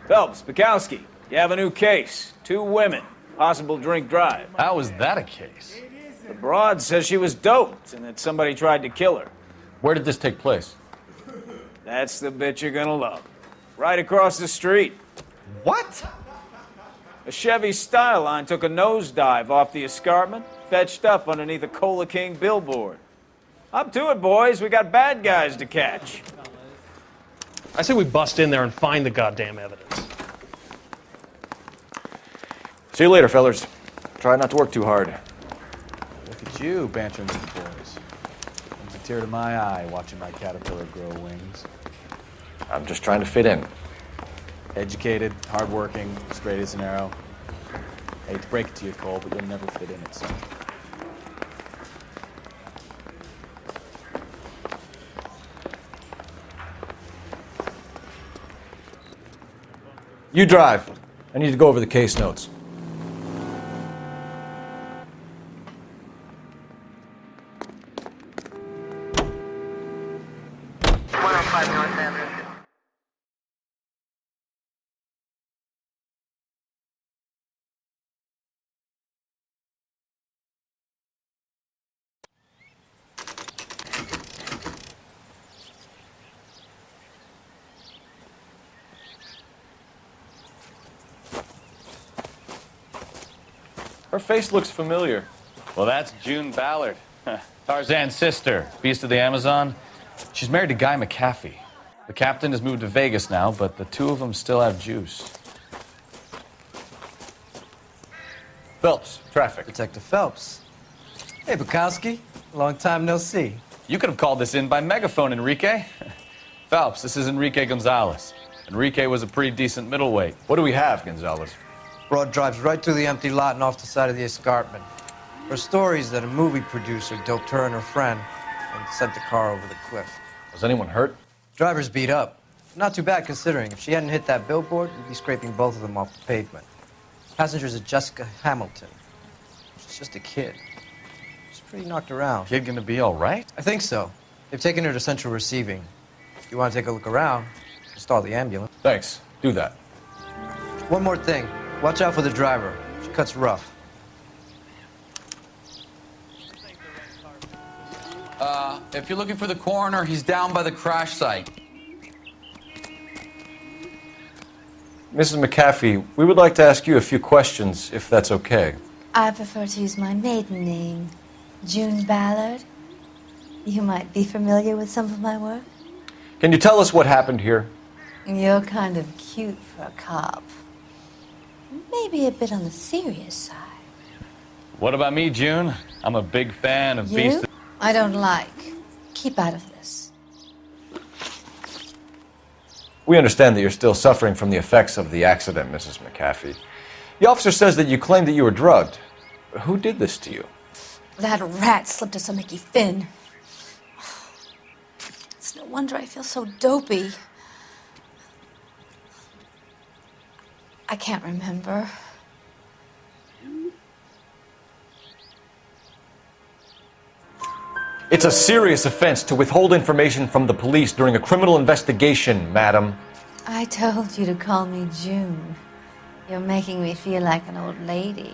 Phelps, Bukowski, you have a new case. 2 women, possible drink drive. How is that a case? The broad says she was doped and that somebody tried to kill her. Where did this take place? That's the bit you're gonna love. Right across the street. What? A Chevy Styline took a nosedive off the escarpment, fetched up underneath a Cola King billboard. Up to it, boys. We got bad guys to catch. I say we bust in there and find the goddamn evidence. See you later, fellers. Try not to work too hard. Look at you, bantering with the boys. Brings a tear to my eye watching my caterpillar grow wings. I'm just trying to fit in. Educated, hardworking, straight as an arrow. Hate to break it to you, Cole, but you'll never fit in it, son. You drive. I need to go over the case notes. Her face looks familiar. Well, that's June Ballard, Tarzan's sister, beast of the Amazon. She's married to Guy McAfee. The captain has moved to Vegas now, but the 2 of them still have juice. Phelps, traffic. Detective Phelps. Hey, Bukowski. Long time no see. You could have called this in by megaphone, Enrique. Phelps, this is Enrique Gonzalez. Enrique was a pretty decent middleweight. What do we have, Gonzalez? Broad drives right through the empty lot and off the side of the escarpment. Her story is that a movie producer doped her and her friend and sent the car over the cliff. Was anyone hurt? Driver's beat up. Not too bad considering. If she hadn't hit that billboard, we'd be scraping both of them off the pavement. Passenger's a Jessica Hamilton. She's just a kid. She's pretty knocked around. Kid gonna be all right? I think so. They've taken her to central receiving. If you want to take a look around, install the ambulance. Thanks. Do that. One more thing. Watch out for the driver. She cuts rough. If you're looking for the coroner, he's down by the crash site. Mrs. McAfee, we would like to ask you a few questions, if that's okay. I prefer to use my maiden name, June Ballard. You might be familiar with some of my work. Can you tell us what happened here? You're kind of cute for a cop. Maybe a bit on the serious side. What about me, June? I'm a big fan of You? Beast. I don't like. Keep out of this. We understand that you're still suffering from the effects of the accident, Mrs. McAfee. The officer says that you claimed that you were drugged. Who did this to you? That rat slipped us on Mickey Finn. It's no wonder I feel so dopey. I can't remember. It's a serious offense to withhold information from the police during a criminal investigation, madam. I told you to call me June. You're making me feel like an old lady.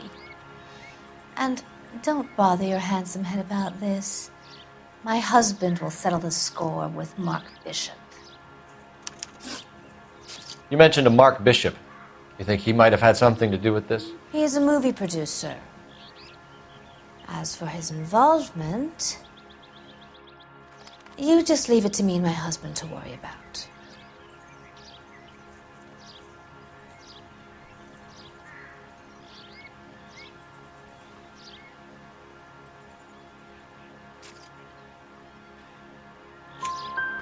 And don't bother your handsome head about this. My husband will settle the score with Mark Bishop. You mentioned a Mark Bishop. You think he might have had something to do with this? He is a movie producer. As for his involvement, you just leave it to me and my husband to worry about.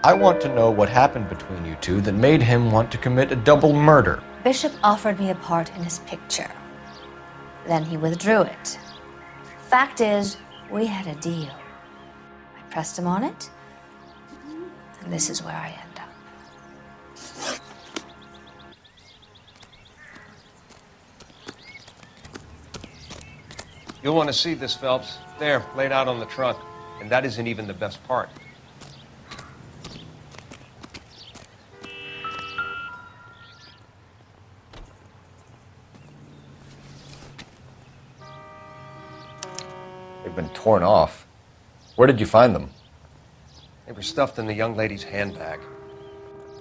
I want to know what happened between you two that made him want to commit a double murder. Bishop offered me a part in his picture. Then he withdrew it. Fact is, we had a deal. I pressed him on it, and this is where I end up. You'll want to see this, Phelps. There, laid out on the trunk. And that isn't even the best part. They've been torn off. Where did you find them? They were stuffed in the young lady's handbag.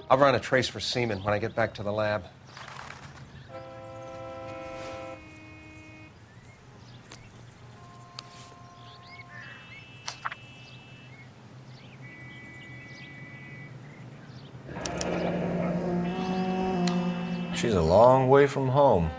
I'll run a trace for semen when I get back to the lab. She's a long way from home.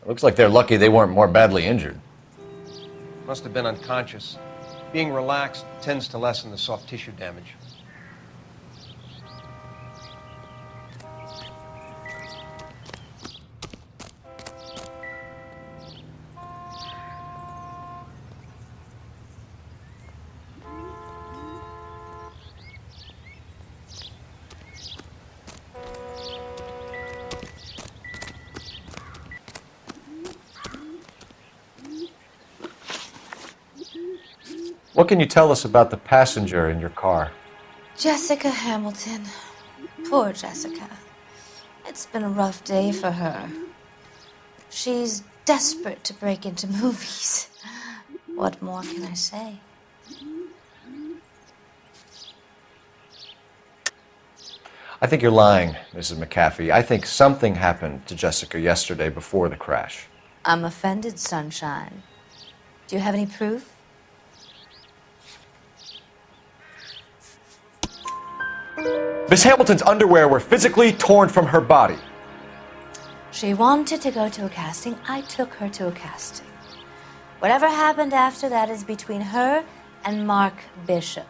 Looks like they're lucky they weren't more badly injured. Must have been unconscious. Being relaxed tends to lessen the soft tissue damage. What can you tell us about the passenger in your car? Jessica Hamilton. Poor Jessica. It's been a rough day for her. She's desperate to break into movies. What more can I say? I think you're lying, Mrs. McAfee. I think something happened to Jessica yesterday before the crash. I'm offended, Sunshine. Do you have any proof? Miss Hamilton's underwear were physically torn from her body. She wanted to go to a casting. I took her to a casting. Whatever happened after that is between her and Mark Bishop.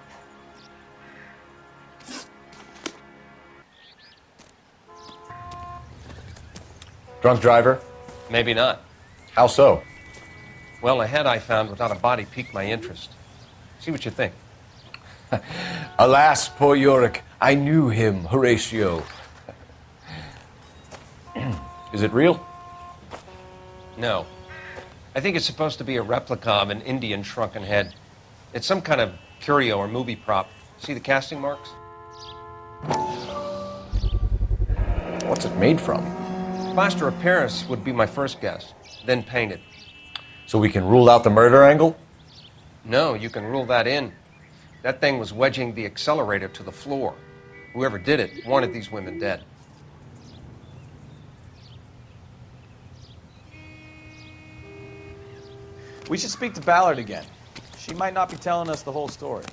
Drunk driver? Maybe not. How so? Well, a head I found without a body piqued my interest. See what you think. Alas, poor Yorick, I knew him, Horatio. Is it real? No. I think it's supposed to be a replica of an Indian shrunken head. It's some kind of curio or movie prop. See the casting marks? What's it made from? Plaster of Paris would be my first guess, then painted. So we can rule out the murder angle? No, you can rule that in. That thing was wedging the accelerator to the floor. Whoever did it wanted these women dead. We should speak to Ballard again. She might not be telling us the whole story.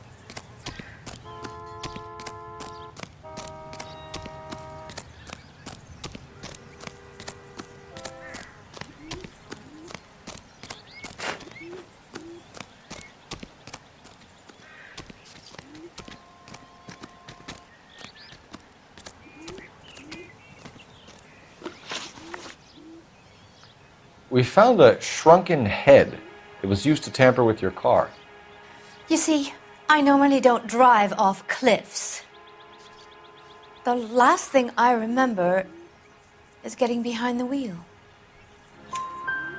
We found a shrunken head. It was used to tamper with your car. You see, I normally don't drive off cliffs. The last thing I remember is getting behind the wheel.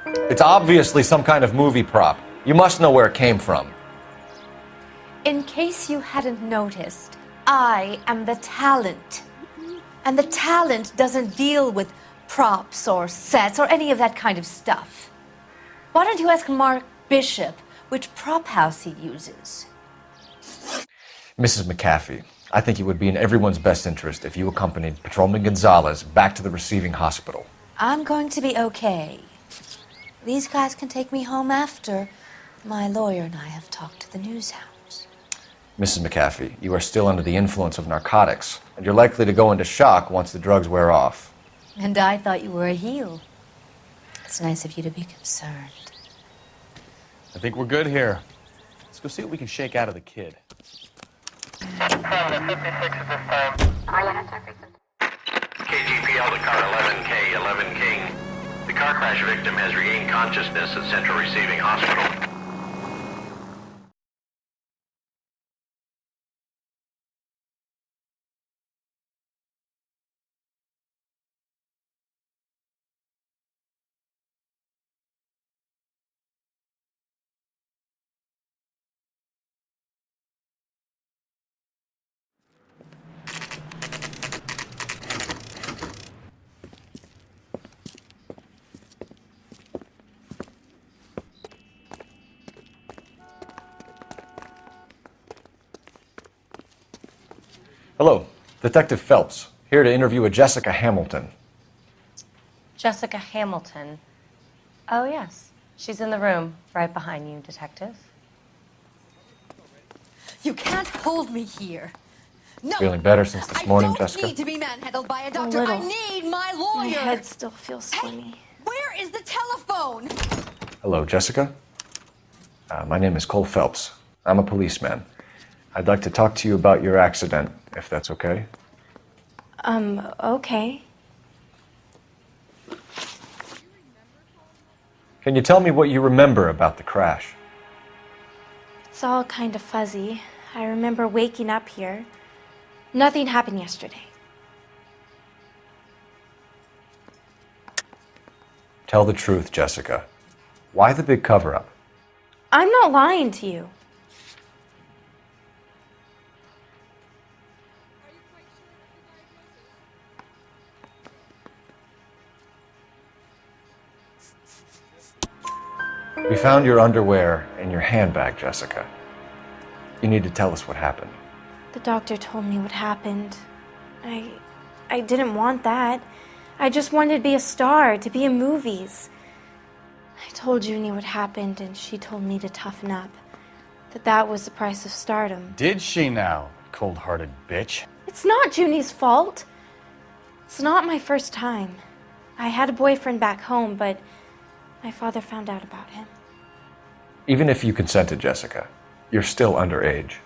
It's obviously some kind of movie prop. You must know where it came from. In case you hadn't noticed, I am the talent. And the talent doesn't deal with props or sets or any of that kind of stuff. Why don't you ask Mark Bishop which prop house he uses? Mrs. McAfee, I think it would be in everyone's best interest if you accompanied Patrolman Gonzalez back to the receiving hospital. I'm going to be okay. These guys can take me home after my lawyer and I have talked to the news hounds. Mrs. McAfee, you are still under the influence of narcotics, and you're likely to go into shock once the drugs wear off. And I thought you were a heel. It's nice of you to be concerned. I think we're good here. Let's go see what we can shake out of the kid. KGPL to car 11K, 11 King. The car crash victim has regained consciousness at Central Receiving Hospital. Hello, Detective Phelps, here to interview a Jessica Hamilton. Jessica Hamilton. Oh, yes. She's in the room right behind you, Detective. You can't hold me here. No. Feeling better since this morning, Jessica? I don't need to be manhandled by a doctor. I need my lawyer. My head still feels swimming. Hey, where is the telephone? Hello, Jessica. My name is Cole Phelps. I'm a policeman. I'd like to talk to you about your accident, if that's okay. Okay. Can you tell me what you remember about the crash? It's all kind of fuzzy. I remember waking up here. Nothing happened yesterday. Tell the truth, Jessica. Why the big cover-up? I'm not lying to you. We found your underwear in your handbag, Jessica. You need to tell us what happened. The doctor told me what happened. I didn't want that. I just wanted to be a star, to be in movies. I told Junie what happened, and she told me to toughen up. That was the price of stardom. Did she now, cold-hearted bitch? It's not Junie's fault. It's not my first time. I had a boyfriend back home, but my father found out about him. Even if you consented, Jessica, you're still underage.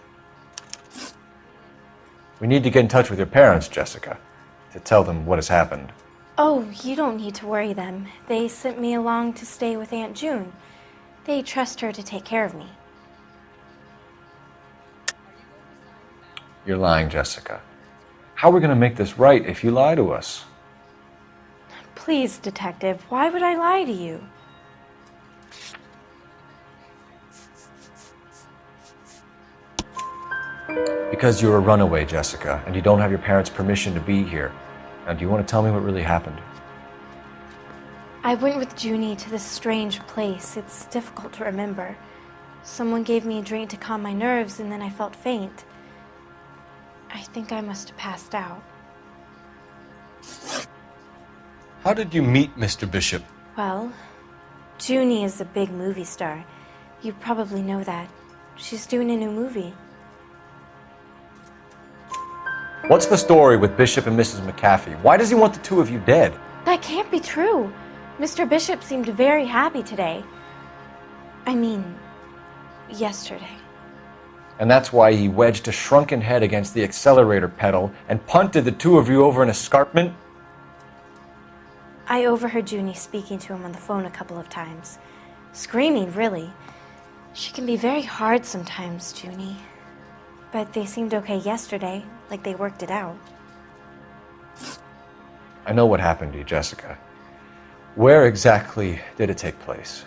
We need to get in touch with your parents, Jessica, to tell them what has happened. Oh, you don't need to worry them. They sent me along to stay with Aunt June. They trust her to take care of me. You're lying, Jessica. How are we going to make this right if you lie to us? Please, Detective, why would I lie to you? Because you're a runaway, Jessica, and you don't have your parents' permission to be here. Now, do you want to tell me what really happened? I went with Junie to this strange place. It's difficult to remember. Someone gave me a drink to calm my nerves, and then I felt faint. I think I must have passed out. How did you meet Mr. Bishop? Well, Junie is a big movie star. You probably know that. She's doing a new movie. What's the story with Bishop and Mrs. McAfee? Why does he want the two of you dead? That can't be true. Mr. Bishop seemed very happy today. I mean, yesterday. And that's why he wedged a shrunken head against the accelerator pedal and punted the two of you over an escarpment? I overheard Junie speaking to him on the phone a couple of times. Screaming, really. She can be very hard sometimes, Junie. But they seemed okay yesterday, like they worked it out. I know what happened to you, Jessica. Where exactly did it take place?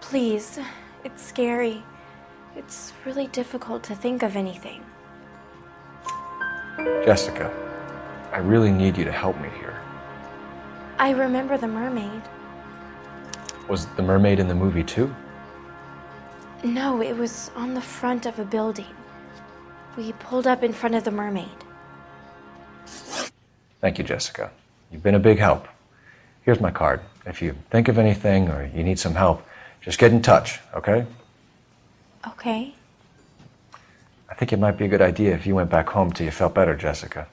Please, it's scary. It's really difficult to think of anything. Jessica, I really need you to help me here. I remember the mermaid. Was the mermaid in the movie too? No, it was on the front of a building. We pulled up in front of the mermaid. Thank you, Jessica. You've been a big help. Here's my card. If you think of anything or you need some help, just get in touch, okay? Okay. I think it might be a good idea if you went back home till you felt better, Jessica.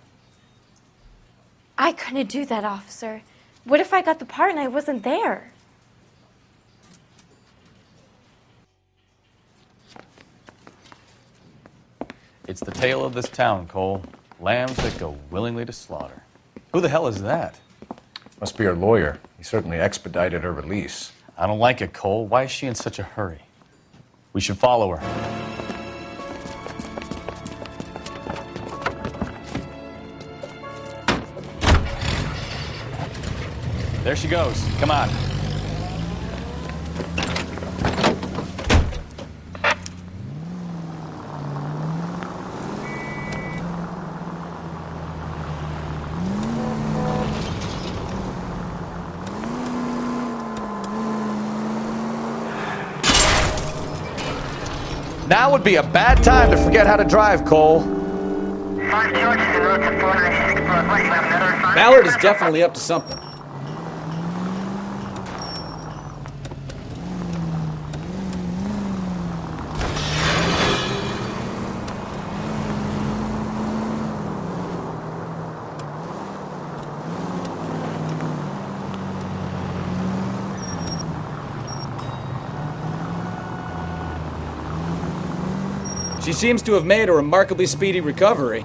I couldn't do that, officer. What if I got the part and I wasn't there? It's the tale of this town, Cole. Lambs that go willingly to slaughter. Who the hell is that? Must be her lawyer. He certainly expedited her release. I don't like it, Cole. Why is she in such a hurry? We should follow her. There she goes. Come on. Now would be a bad time to forget how to drive, Cole. Ballard is definitely up to something. She seems to have made a remarkably speedy recovery.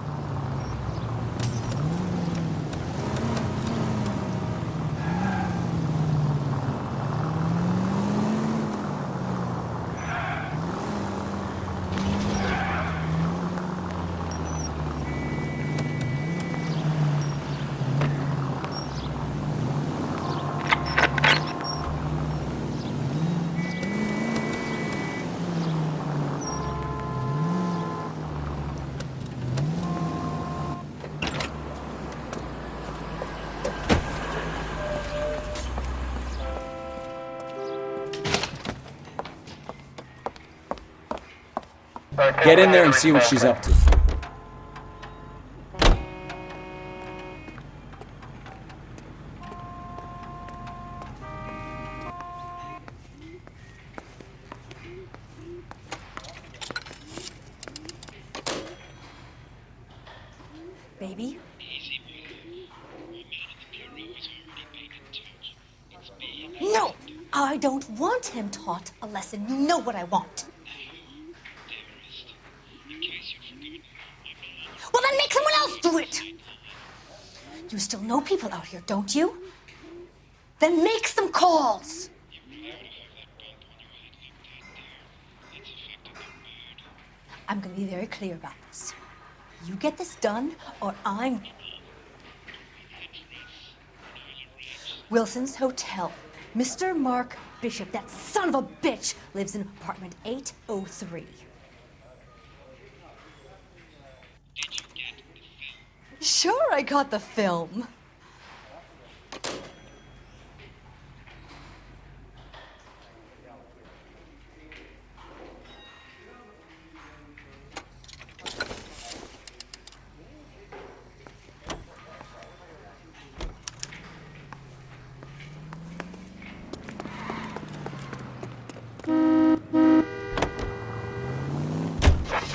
Get in there and see what she's up to. Baby? No! I don't want him taught a lesson. You know what I want. Well, then make someone else do it! You still know people out here, don't you? Then make some calls! I'm gonna be very clear about this. You get this done, or I'm... Wilson's Hotel. Mr. Mark Bishop, that son of a bitch, lives in apartment 803. Sure, I got the film.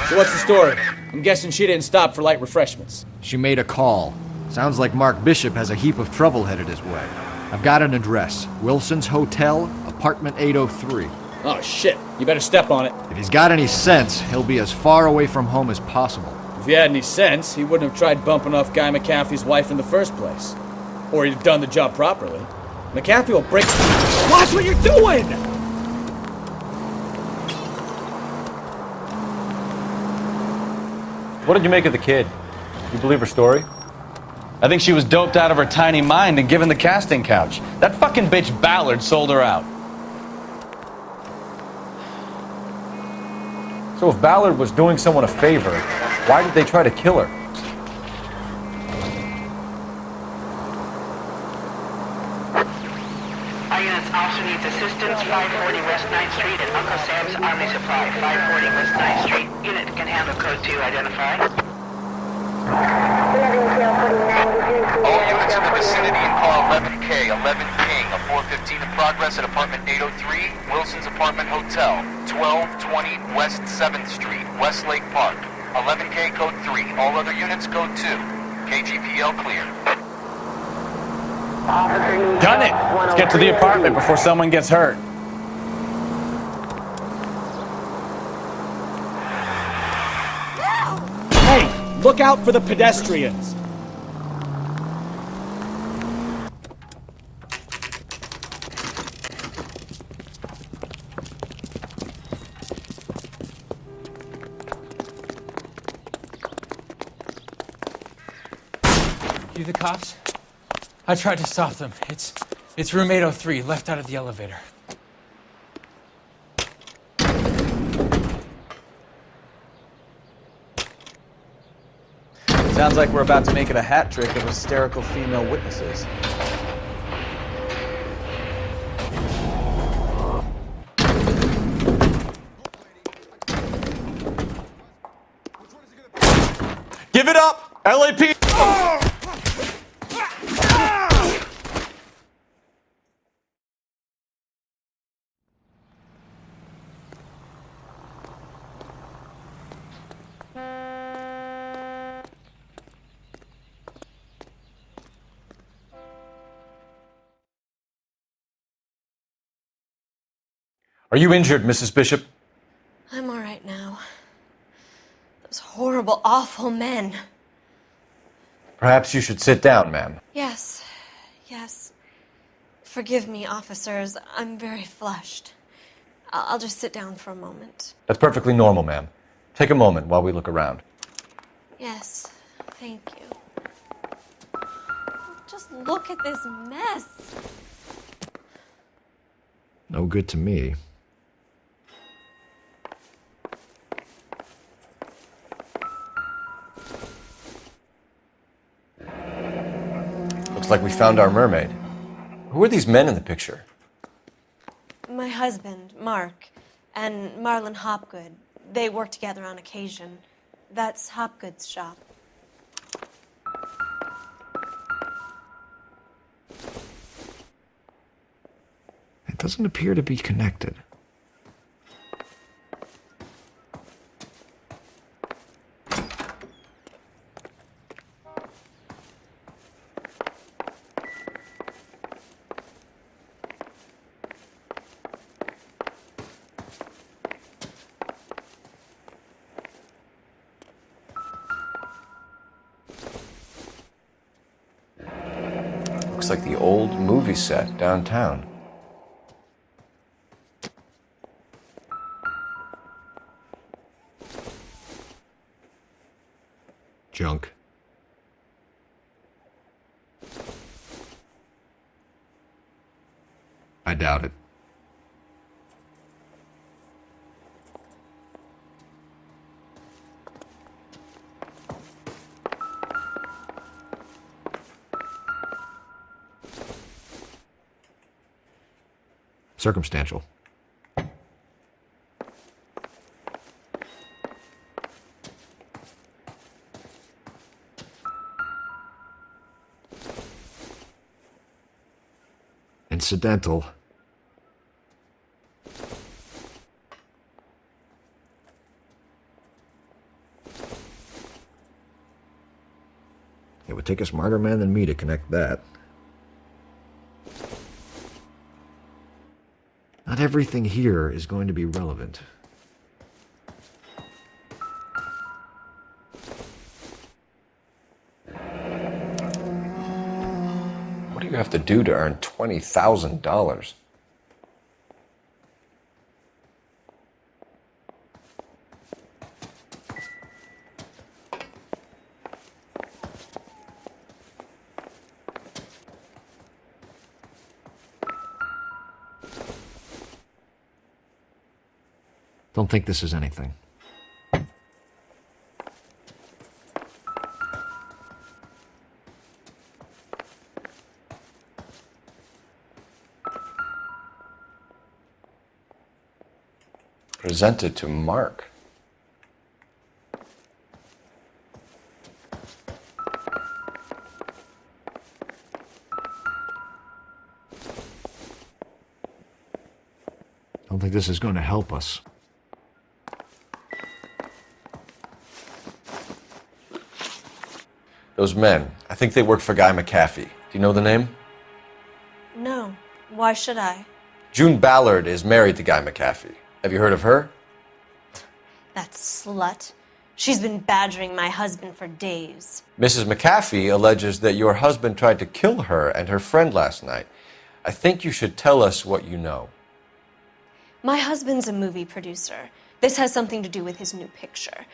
So what's the story? I'm guessing she didn't stop for light refreshments. She made a call. Sounds like Mark Bishop has a heap of trouble headed his way. I've got an address. Wilson's Hotel, apartment 803. Oh shit, you better step on it. If he's got any sense, he'll be as far away from home as possible. If he had any sense, he wouldn't have tried bumping off Guy McAfee's wife in the first place. Or he'd have done the job properly. McAfee will break... Watch what you're doing! What did you make of the kid? You believe her story? I think she was doped out of her tiny mind and given the casting couch. That fucking bitch Ballard sold her out. So if Ballard was doing someone a favor, why did they try to kill her? Our units officer needs assistance, 540 West 9th Street at Uncle Sam's Army Supply, 540 West 9th Street. Unit can handle code 2, identify. All units in the vicinity in car 11K, 11 King, a 415 in progress at apartment 803, Wilson's Apartment Hotel, 1220 West 7th Street, Westlake Park. 11K code 3, all other units code 2. KGPL clear. Gun it! Let's get to the apartment before someone gets hurt. Hey, look out for the pedestrians! You the cops? I tried to stop them. It's room 803, left out of the elevator. Sounds like we're about to make it a hat trick of hysterical female witnesses. Give it up! LAP! Are you injured, Mrs. Bishop? I'm all right now. Those horrible, awful men. Perhaps you should sit down, ma'am. Yes, yes. Forgive me, officers. I'm very flushed. I'll just sit down for a moment. That's perfectly normal, ma'am. Take a moment while we look around. Yes, thank you. Just look at this mess. No good to me. Looks like we found our mermaid. Who are these men in the picture? My husband, Mark, and Marlon Hopgood. They work together on occasion. That's Hopgood's shop. It doesn't appear to be connected. Looks like the old movie set downtown. Junk. I doubt it. Circumstantial. Incidental. It would take a smarter man than me to connect that. Not everything here is going to be relevant. What do you have to do to earn $20,000? Don't think this is anything. Presented to Mark. Don't think this is going to help us. Those men, I think they work for Guy McAfee. Do you know the name? No. Why should I? June Ballard is married to Guy McAfee. Have you heard of her? That slut. She's been badgering my husband for days. Mrs. McAfee alleges that your husband tried to kill her and her friend last night. I think you should tell us what you know. My husband's a movie producer. This has something to do with his new picture.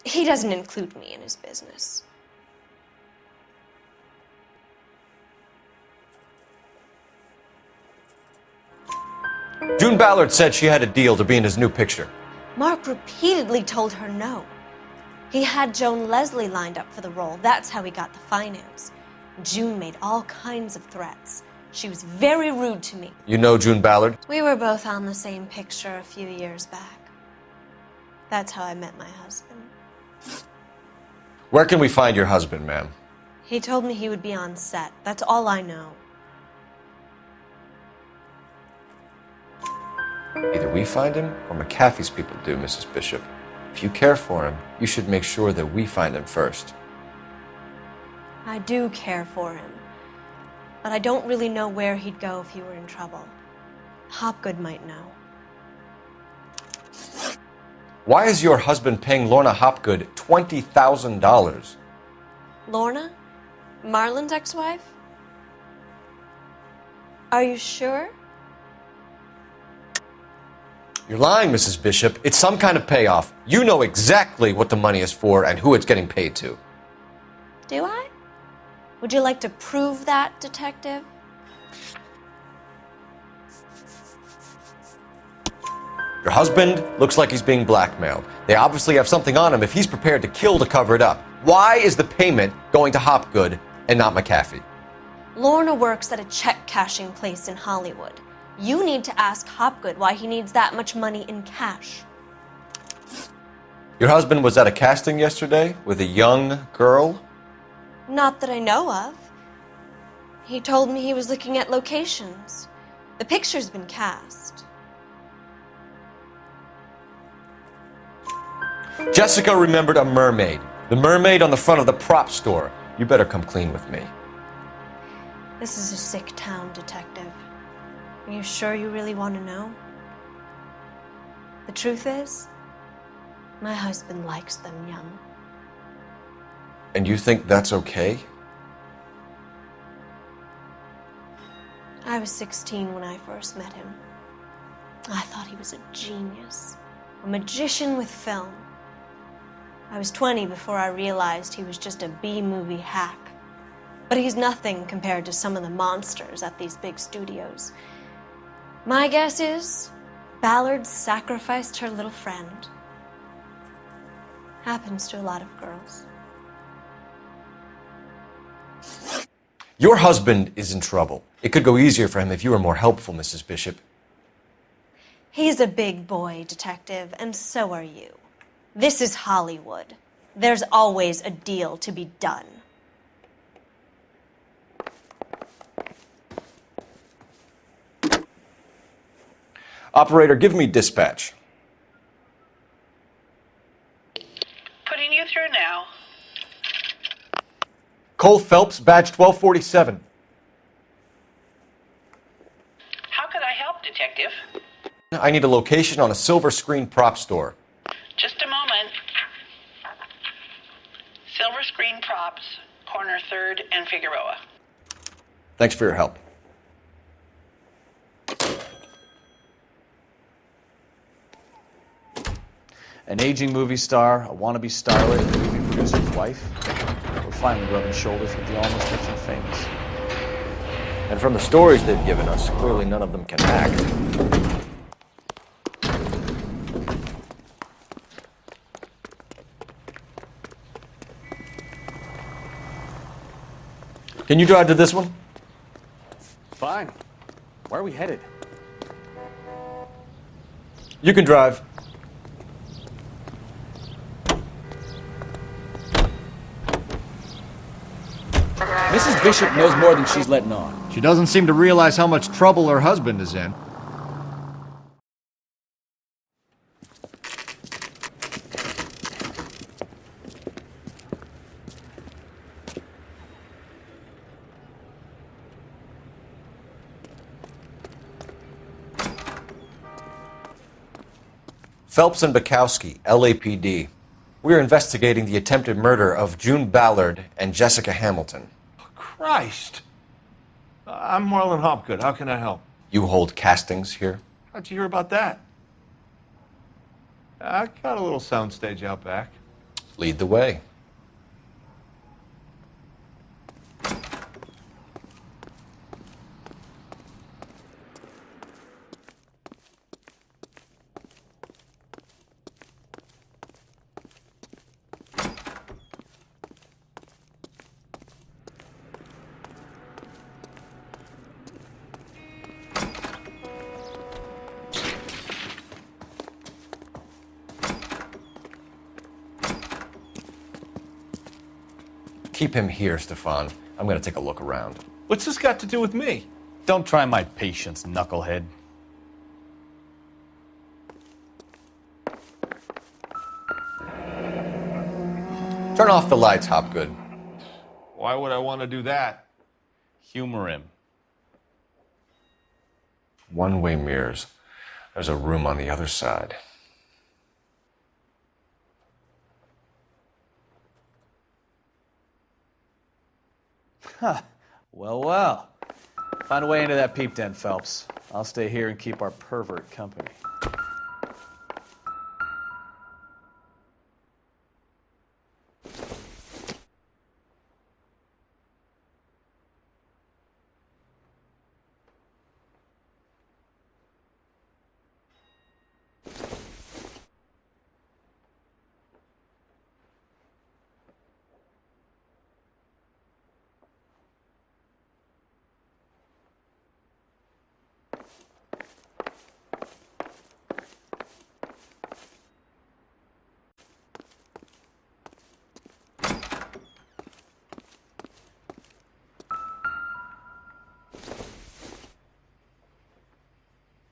He doesn't include me in his business. June Ballard said she had a deal to be in his new picture. Mark repeatedly told her no. He had Joan Leslie lined up for the role. That's how he got the finance. June made all kinds of threats. She was very rude to me. You know June Ballard? We were both on the same picture a few years back. That's how I met my husband. Where can we find your husband, ma'am? He told me he would be on set. That's all I know. Either we find him or McAfee's people do, Mrs. Bishop. If you care for him, you should make sure that we find him first. I do care for him, but I don't really know where he'd go if he were in trouble. Hopgood might know. Why is your husband paying Lorna Hopgood $20,000? Lorna? Marlon's ex-wife? Are you sure? You're lying, Mrs. Bishop. It's some kind of payoff. You know exactly what the money is for and who it's getting paid to. Do I? Would you like to prove that, detective? Your husband looks like he's being blackmailed. They obviously have something on him if he's prepared to kill to cover it up. Why is the payment going to Hopgood and not McAfee? Lorna works at a check-cashing place in Hollywood. You need to ask Hopgood why he needs that much money in cash. Your husband was at a casting yesterday with a young girl? Not that I know of. He told me he was looking at locations. The picture's been cast. Jessica remembered a mermaid. The mermaid on the front of the prop store. You better come clean with me. This is a sick town, detective. Are you sure you really want to know? The truth is, my husband likes them young. And you think that's okay? I was 16 when I first met him. I thought he was a genius, a magician with film. I was 20 before I realized he was just a B-movie hack. But he's nothing compared to some of the monsters at these big studios. My guess is Ballard sacrificed her little friend. Happens to a lot of girls. Your husband is in trouble. It could go easier for him if you were more helpful, Mrs. Bishop. He's a big boy, detective, and so are you. This is Hollywood. There's always a deal to be done. Operator, give me dispatch. Putting you through now. Cole Phelps, badge 1247. How could I help, detective? I need a location on a silver screen prop store. Just a moment. Silver Screen Props, corner 3rd and Figueroa. Thanks for your help. An aging movie star, a wannabe starlet, and a movie producer's wife. We're finally rubbing shoulders with the almost rich and famous. And from the stories they've given us, clearly none of them can act. Can you drive to this one? Fine. Where are we headed? You can drive. Mrs. Bishop knows more than she's letting on. She doesn't seem to realize how much trouble her husband is in. Phelps and Bukowski, LAPD. We're investigating the attempted murder of June Ballard and Jessica Hamilton. Christ! I'm Marlon Hopgood. How can I help? You hold castings here? How'd you hear about that? I got a little soundstage out back. Lead the way. Keep him here, Stefan. I'm gonna take a look around. What's this got to do with me? Don't try my patience, knucklehead. Turn off the lights, Hopgood. Why would I want to do that? Humor him. One-way mirrors. There's a room on the other side. Huh. Well, well. Find a way into that peep den, Phelps. I'll stay here and keep our pervert company.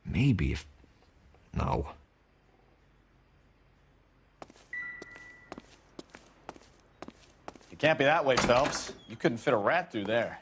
Maybe if... No. It can't be that way, Phelps. You couldn't fit a rat through there.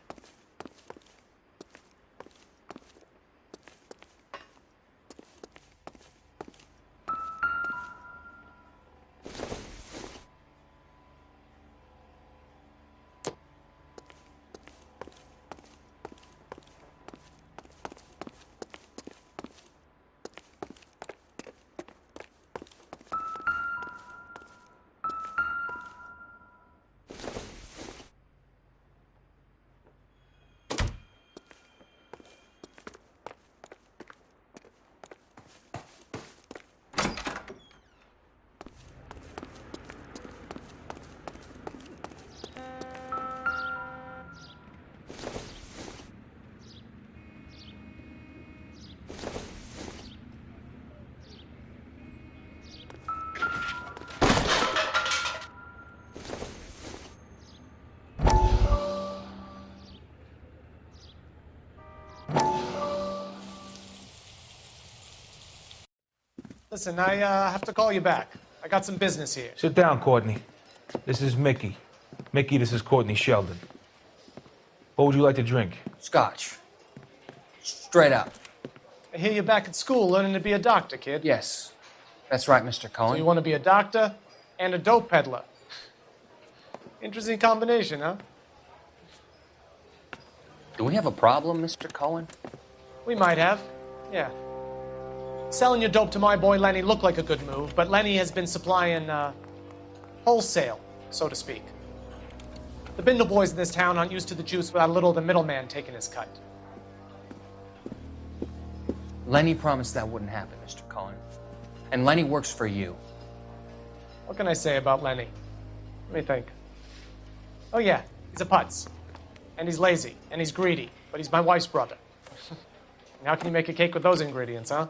Listen, I have to call you back. I got some business here. Sit down, Courtney. This is Mickey. Mickey, this is Courtney Sheldon. What would you like to drink? Scotch. Straight up. I hear you're back at school learning to be a doctor, kid. Yes. That's right, Mr. Cohen. So you want to be a doctor and a dope peddler. Interesting combination, huh? Do we have a problem, Mr. Cohen? We might have, yeah. Selling your dope to my boy Lenny looked like a good move, but Lenny has been supplying, wholesale, so to speak. The Bindle boys in this town aren't used to the juice without a little of the middleman taking his cut. Lenny promised that wouldn't happen, Mr. Cohen. And Lenny works for you. What can I say about Lenny? Let me think. Oh yeah, he's a putz. And he's lazy, and he's greedy, but he's my wife's brother. And how can you make a cake with those ingredients, huh?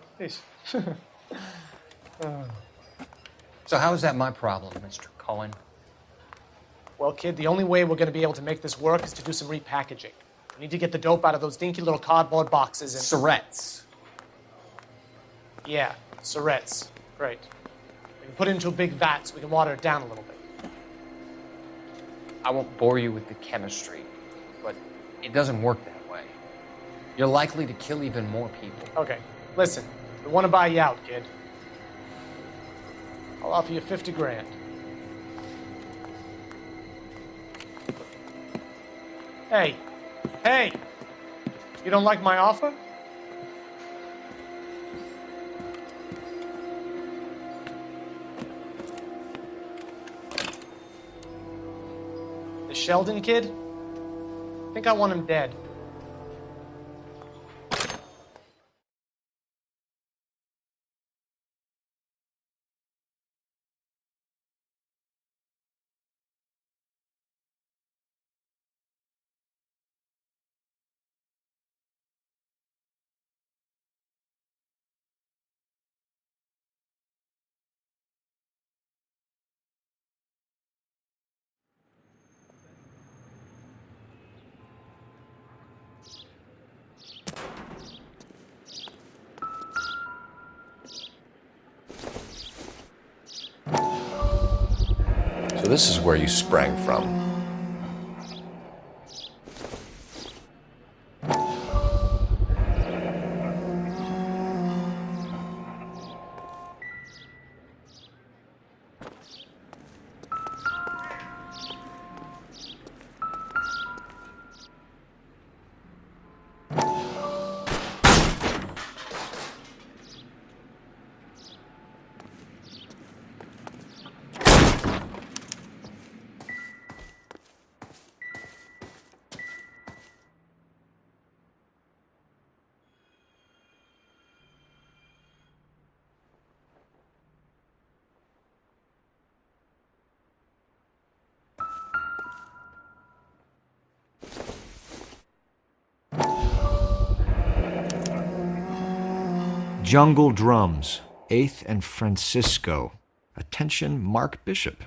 So how is that my problem, Mr. Cohen? Well, kid, the only way we're going to be able to make this work is to do some repackaging. We need to get the dope out of those dinky little cardboard boxes and... Surrettes. Yeah, Surrettes. Great. We can put it into a big vat so we can water it down a little bit. I won't bore you with the chemistry, but it doesn't work that way. You're likely to kill even more people. Okay, listen. We want to buy you out, kid. I'll offer you 50 grand. Hey, hey! You don't like my offer? The Sheldon kid? I think I want him dead. So this is where you sprang from. Jungle Drums, 8th and Francisco. Attention, Mark Bishop.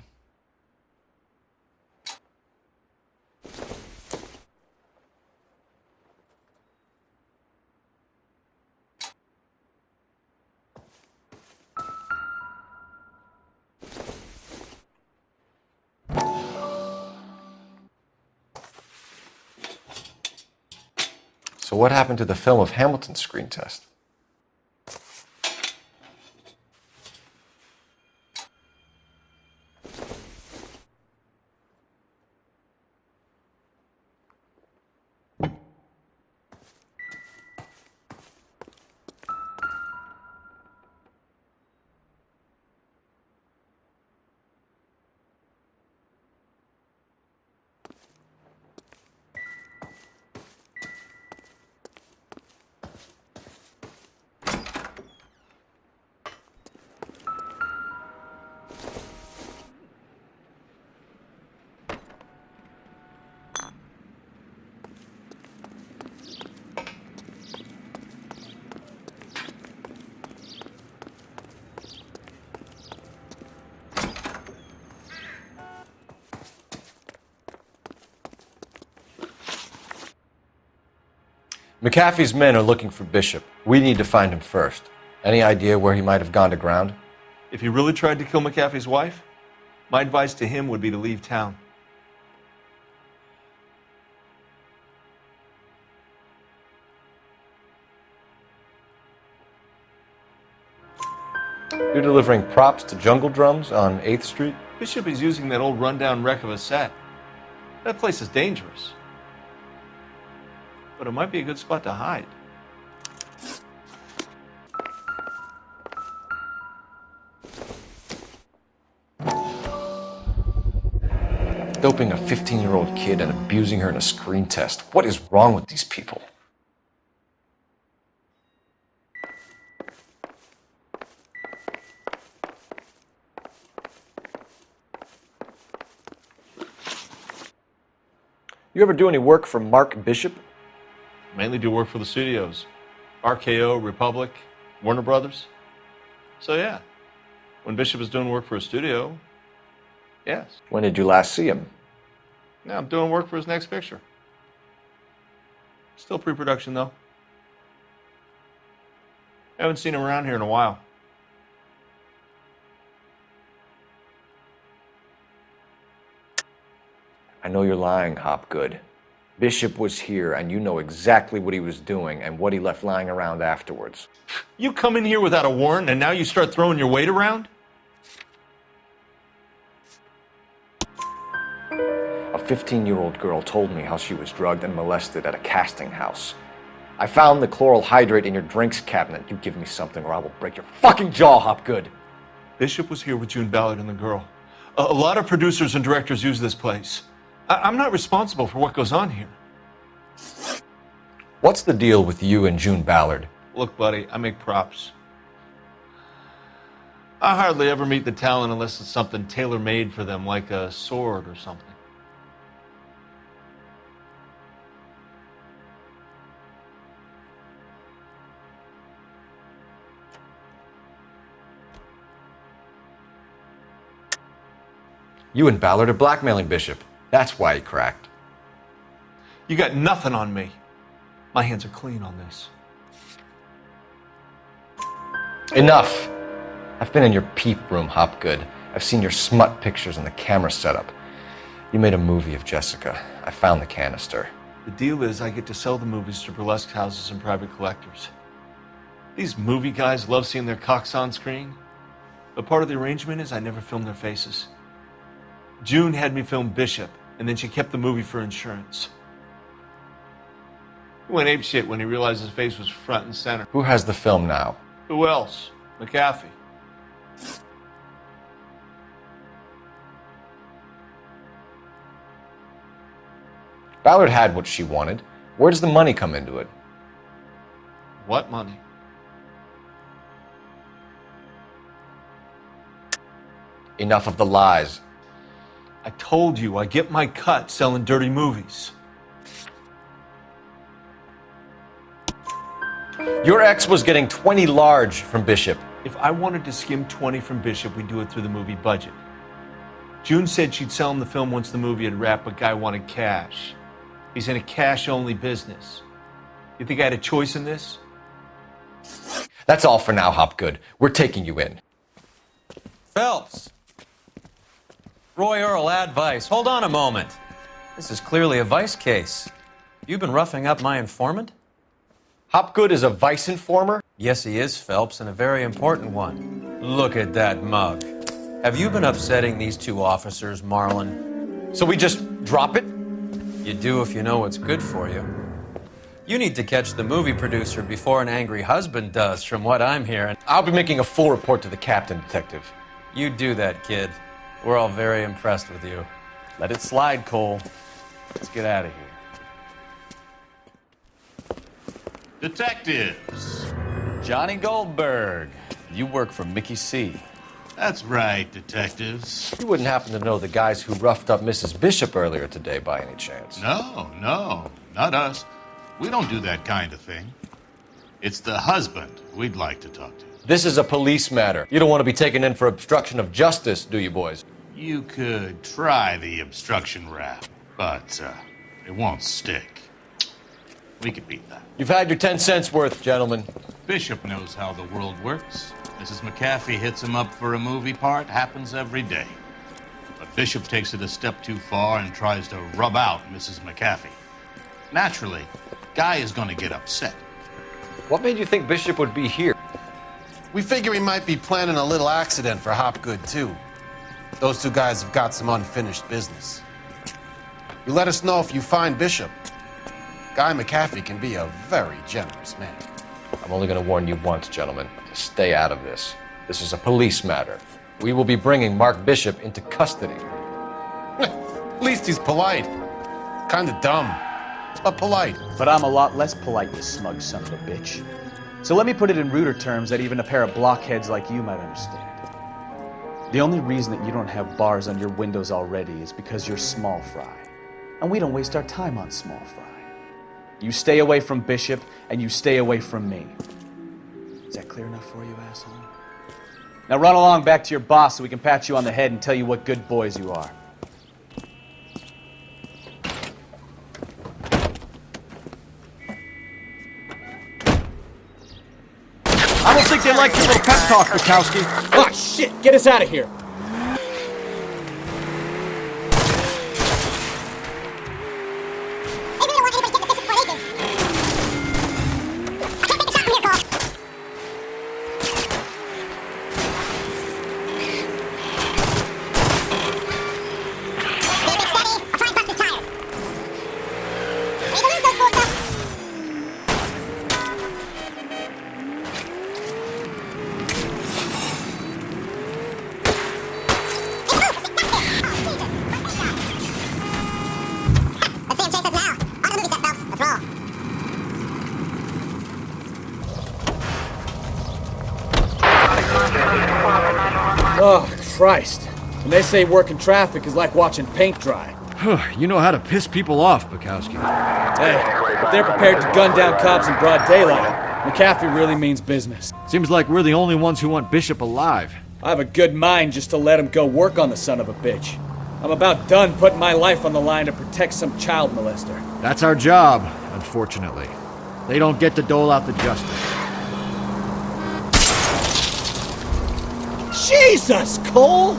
So what happened to the film of Hamilton's screen test? McAfee's men are looking for Bishop. We need to find him first. Any idea where he might have gone to ground? If he really tried to kill McAfee's wife, my advice to him would be to leave town. You're delivering props to Jungle Drums on 8th Street? Bishop is using that old rundown wreck of a set. That place is dangerous. But it might be a good spot to hide. Doping a 15-year-old kid and abusing her in a screen test. What is wrong with these people? You ever do any work for Mark Bishop? Mainly do work for the studios. RKO, Republic, Warner Brothers. So yeah, when Bishop is doing work for a studio, yes. When did you last see him? Now I'm doing work for his next picture. Still pre-production though. Haven't seen him around here in a while. I know you're lying, Hopgood. Bishop was here, and you know exactly what he was doing and what he left lying around afterwards. You come in here without a warrant, and now you start throwing your weight around? A 15-year-old girl told me how she was drugged and molested at a casting house. I found the chloral hydrate in your drinks cabinet. You give me something or I will break your fucking jaw, Hopgood. Bishop was here with June Ballard and the girl. A lot of producers and directors use this place. I'm not responsible for what goes on here. What's the deal with you and June Ballard? Look, buddy, I make props. I hardly ever meet the talent unless it's something tailor-made for them, like a sword or something. You and Ballard are blackmailing Bishop. That's why he cracked. You got nothing on me. My hands are clean on this. Enough. I've been in your peep room, Hopgood. I've seen your smut pictures and the camera setup. You made a movie of Jessica. I found the canister. The deal is I get to sell the movies to burlesque houses and private collectors. These movie guys love seeing their cocks on screen. But part of the arrangement is I never film their faces. June had me film Bishop, and then she kept the movie for insurance. He went apeshit when he realized his face was front and center. Who has the film now? Who else? McAfee. Ballard had what she wanted. Where does the money come into it? What money? Enough of the lies. I told you I get my cut selling dirty movies. Your ex was getting 20 large from Bishop. If I wanted to skim 20 from Bishop, we'd do it through the movie budget. June said she'd sell him the film once the movie had wrapped, but Guy wanted cash. He's in a cash-only business. You think I had a choice in this? That's all for now, Hopgood. We're taking you in. Phelps! Roy Earl, advice. Hold on a moment. This is clearly a vice case. You've been roughing up my informant? Hopgood is a vice informer? Yes, he is, Phelps, and a very important one. Look at that mug. Have you been upsetting these two officers, Marlon? So we just drop it? You do if you know what's good for you. You need to catch the movie producer before an angry husband does, from what I'm hearing. I'll be making a full report to the captain, Detective. You do that, kid. We're all very impressed with you. Let it slide, Cole. Let's get out of here. Detectives. Johnny Goldberg. You work for Mickey C. That's right, detectives. You wouldn't happen to know the guys who roughed up Mrs. Bishop earlier today by any chance? No, not us. We don't do that kind of thing. It's the husband we'd like to talk to. This is a police matter. You don't want to be taken in for obstruction of justice, do you, boys? You could try the obstruction rap, but it won't stick. We could beat that. You've had your 10 cents worth, gentlemen. Bishop knows how the world works. Mrs. McAfee hits him up for a movie part. Happens every day. But Bishop takes it a step too far and tries to rub out Mrs. McAfee. Naturally, Guy is going to get upset. What made you think Bishop would be here? We figure he might be planning a little accident for Hopgood, too. Those two guys have got some unfinished business. You let us know if you find Bishop. Guy McAfee can be a very generous man. I'm only going to warn you once, gentlemen, to stay out of this. This is a police matter. We will be bringing Mark Bishop into custody. At least he's polite. Kind of dumb, but polite. But I'm a lot less polite, you smug son of a bitch. So let me put it in ruder terms that even a pair of blockheads like you might understand. The only reason that you don't have bars on your windows already is because you're small fry. And we don't waste our time on small fry. You stay away from Bishop, and you stay away from me. Is that clear enough for you, asshole? Now run along back to your boss so we can pat you on the head and tell you what good boys you are. I don't think they like your little pep talk, Bukowski. Ah, shit! Get us out of here! Oh, Christ. When they say working traffic is like watching paint dry. You know how to piss people off, Bukowski. Hey, if they're prepared to gun down cops in broad daylight, McAfee really means business. Seems like we're the only ones who want Bishop alive. I have a good mind just to let him go work on the son of a bitch. I'm about done putting my life on the line to protect some child molester. That's our job, unfortunately. They don't get to dole out the justice. Jesus, Cole!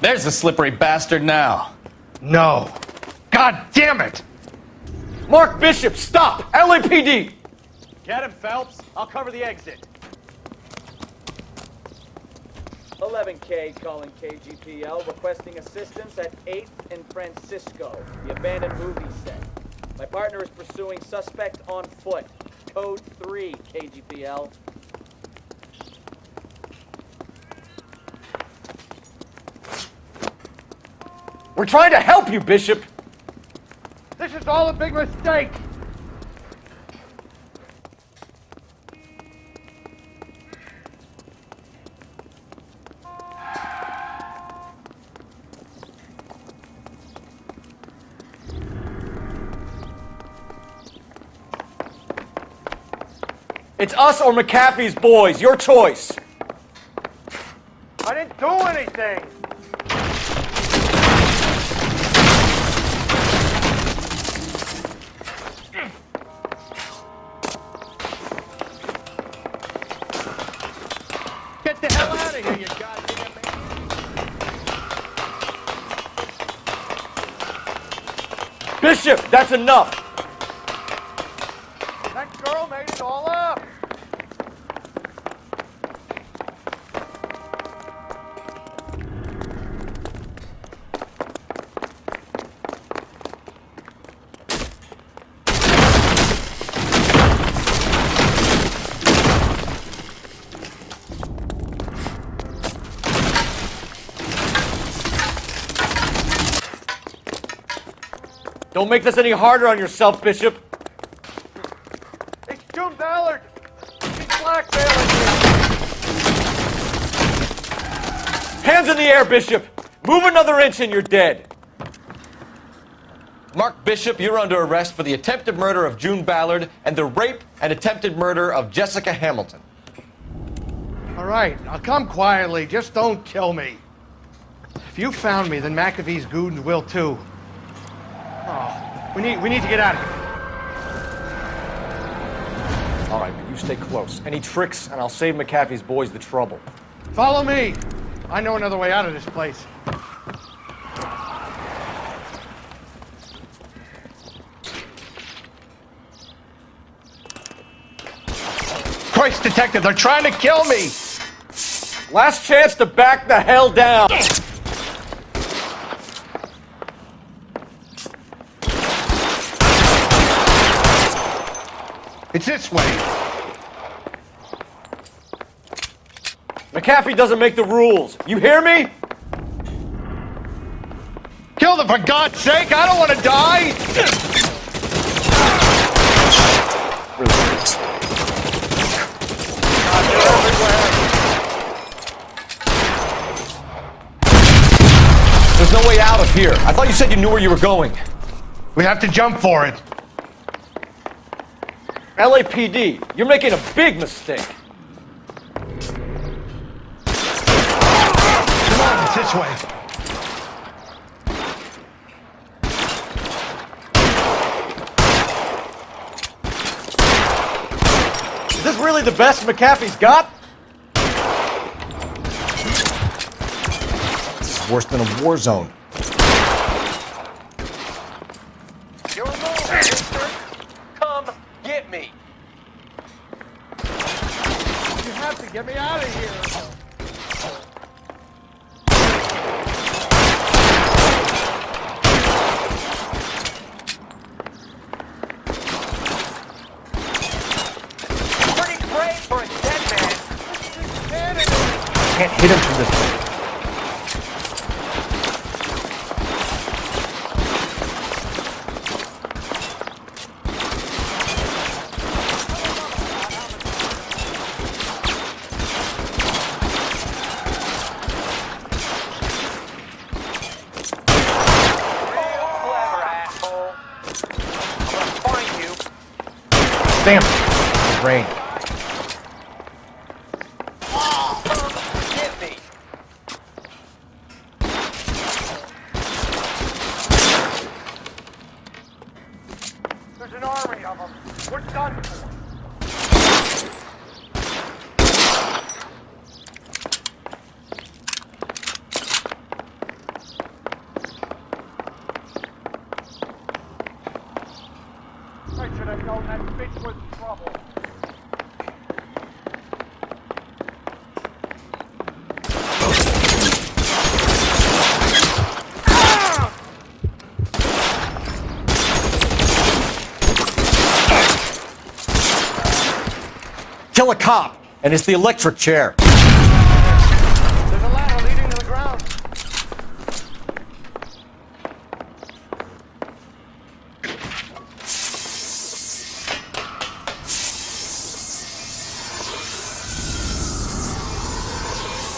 There's the slippery bastard now. No. God damn it! Mark Bishop, stop! LAPD! Get him, Phelps. I'll cover the exit. 11K calling KGPL, requesting assistance at 8th and Francisco, the abandoned movie set. My partner is pursuing suspect on foot. Code 3, KGPL. We're trying to help you, Bishop! This is all a big mistake! It's us or McAfee's boys, your choice! I didn't do anything! Get the hell out of here, you goddamn man! Bishop, that's enough! That girl made it all up! Don't make this any harder on yourself, Bishop. It's June Ballard! She's blackmailing Hands in the air, Bishop! Move another inch and you're dead. Mark Bishop, you're under arrest for the attempted murder of June Ballard and the rape and attempted murder of Jessica Hamilton. All right, I'll come quietly. Just don't kill me. If you found me, then McAfee's goons will too. Oh, we need to get out of here. All right, but you stay close. Any tricks, and I'll save McAfee's boys the trouble. Follow me. I know another way out of this place. Christ, detective, they're trying to kill me! Last chance to back the hell down! It's this way. McAfee doesn't make the rules. You hear me? Kill them, for God's sake! I don't want to die! There's no way out of here. I thought you said you knew where you were going. We have to jump for it. LAPD, you're making a big mistake. Come on, it's this way. Is this really the best McAfee's got? This is worse than a war zone. You're alone, mister. Come get me. You have to get me out of here. Pretty great for a dead man. Can't hit him from this way. Damn it. Rain. on! I should have known that bitch was trouble. Kill a cop, and it's the electric chair. There's a ladder leading to the ground.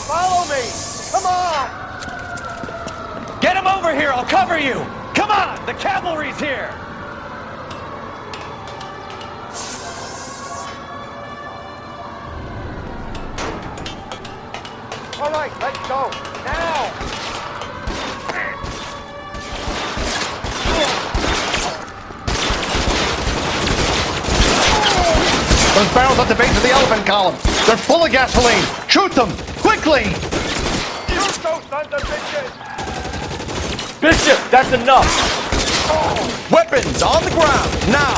Follow me! Come on! Get him over here, I'll cover you! Come on, the cavalry's here! All right, let's go. Now! Those barrels at the base of the elephant column. They're full of gasoline. Shoot them, quickly! Shoot those sons of bitches! Bishop, that's enough. Weapons on the ground, now!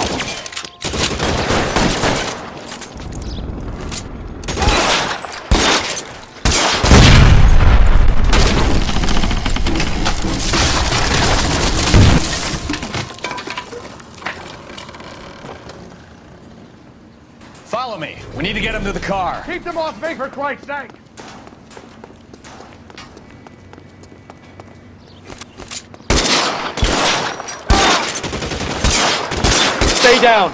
Follow me. We need to get him to the car. Keep them off me, for Christ's sake! Stay down.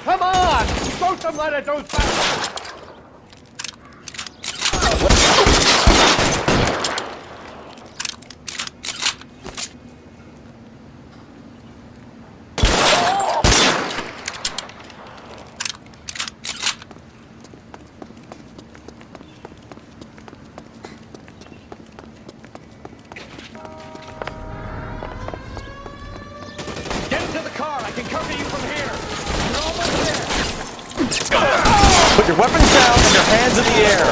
Come on! Shoot them, let it do fast! Get into the car. I can cover you from here. You're almost there. Put your weapons down and your hands in the air.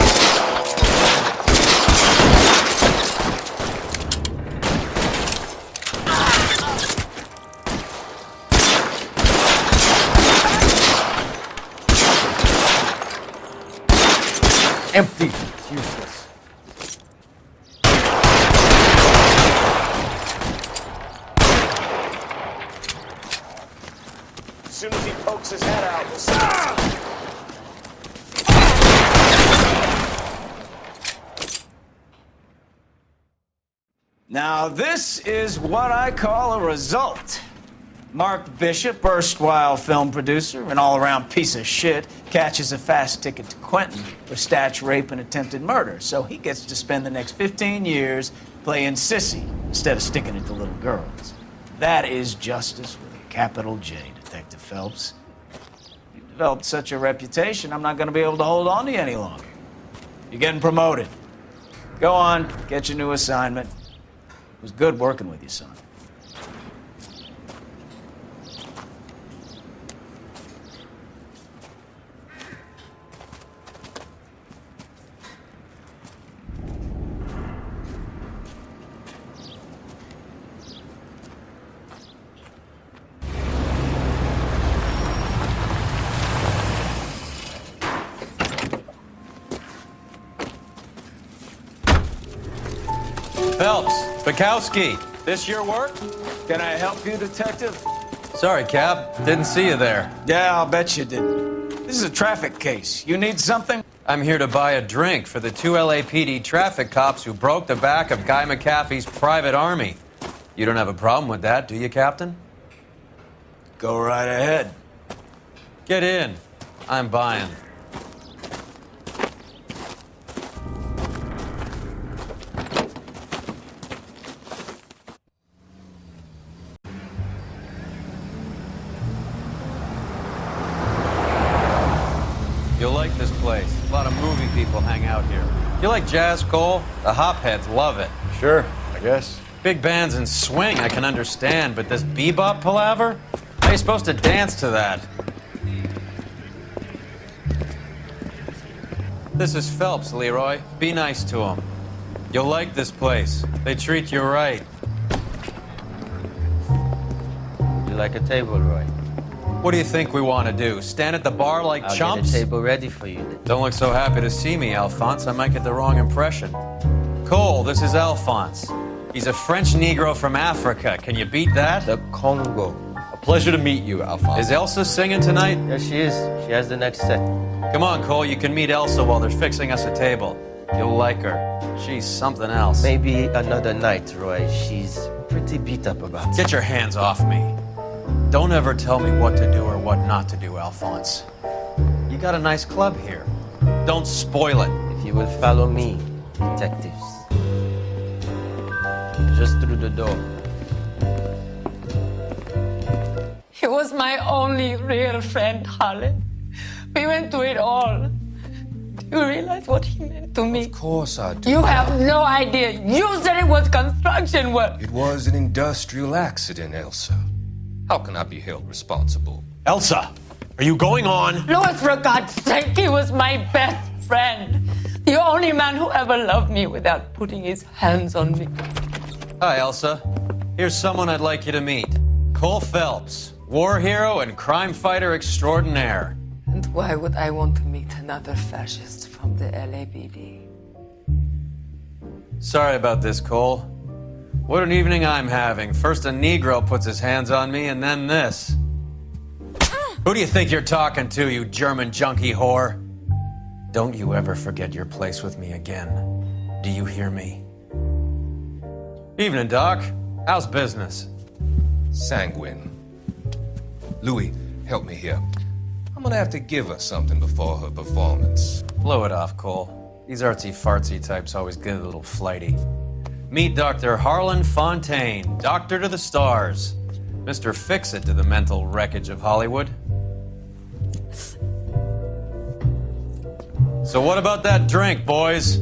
Empty. It's useless. As soon as he pokes his head out, we'll see. Now, this is what I call a result. Mark Bishop, erstwhile film producer, an all-around piece of shit, catches a fast ticket to Quentin for statch rape and attempted murder, so he gets to spend the next 15 years playing sissy instead of sticking it to little girls. That is justice with a capital J, Detective Phelps. You've developed such a reputation, I'm not going to be able to hold on to you any longer. You're getting promoted. Go on, get your new assignment. It was good working with you, son. Phelps, Bukowski, this your work? Can I help you, Detective? Sorry, Cap. Didn't see you there. Yeah, I'll bet you didn't. This is a traffic case. You need something? I'm here to buy a drink for the 2 LAPD traffic cops who broke the back of Guy McAfee's private army. You don't have a problem with that, do you, Captain? Go right ahead. Get in. I'm buying. You'll like this place. A lot of movie people hang out here. You like jazz, Cole? The hopheads love it. Sure, I guess. Big bands and swing I can understand, but this bebop palaver? How are you supposed to dance to that? This is Phelps, Leroy. Be nice to him. You'll like this place. They treat you right. You like a table, Roy? What do you think we want to do? Stand at the bar like I'll chumps? get a table ready for you. Don't look so happy to see me, Alphonse. I might get the wrong impression. Cole, this is Alphonse. He's a French Negro from Africa. Can you beat that? The Congo. A pleasure to meet you, Alphonse. Is Elsa singing tonight? Yes, she is. She has the next set. Come on, Cole. You can meet Elsa while they're fixing us a table. You'll like her. She's something else. Maybe another night, Roy. She's pretty beat up about it. Get your hands off me. Don't ever tell me what to do or what not to do, Alphonse. You got a nice club here. Don't spoil it. If you will follow me, detectives. Just through the door. He was my only real friend, Harlan. We went through it all. Do you realize what he meant to me? Of course I do. You have no idea. You said it was construction work. It was an industrial accident, Elsa. How can I be held responsible? Elsa, are you going on? Louis, for God's sake, he was my best friend. The only man who ever loved me without putting his hands on me. Hi, Elsa. Here's someone I'd like you to meet. Cole Phelps, war hero and crime fighter extraordinaire. And why would I want to meet another fascist from the LAPD? Sorry about this, Cole. What an evening I'm having. First a Negro puts his hands on me, and then this. Who do you think you're talking to, you German junkie whore? Don't you ever forget your place with me again. Do you hear me? Evening, Doc. How's business? Sanguine. Louis, help me here. I'm gonna have to give her something before her performance. Blow it off, Cole. These artsy-fartsy types always get a little flighty. Meet Dr. Harlan Fontaine, doctor to the stars. Mr. Fix-It to the mental wreckage of Hollywood. So what about that drink, boys?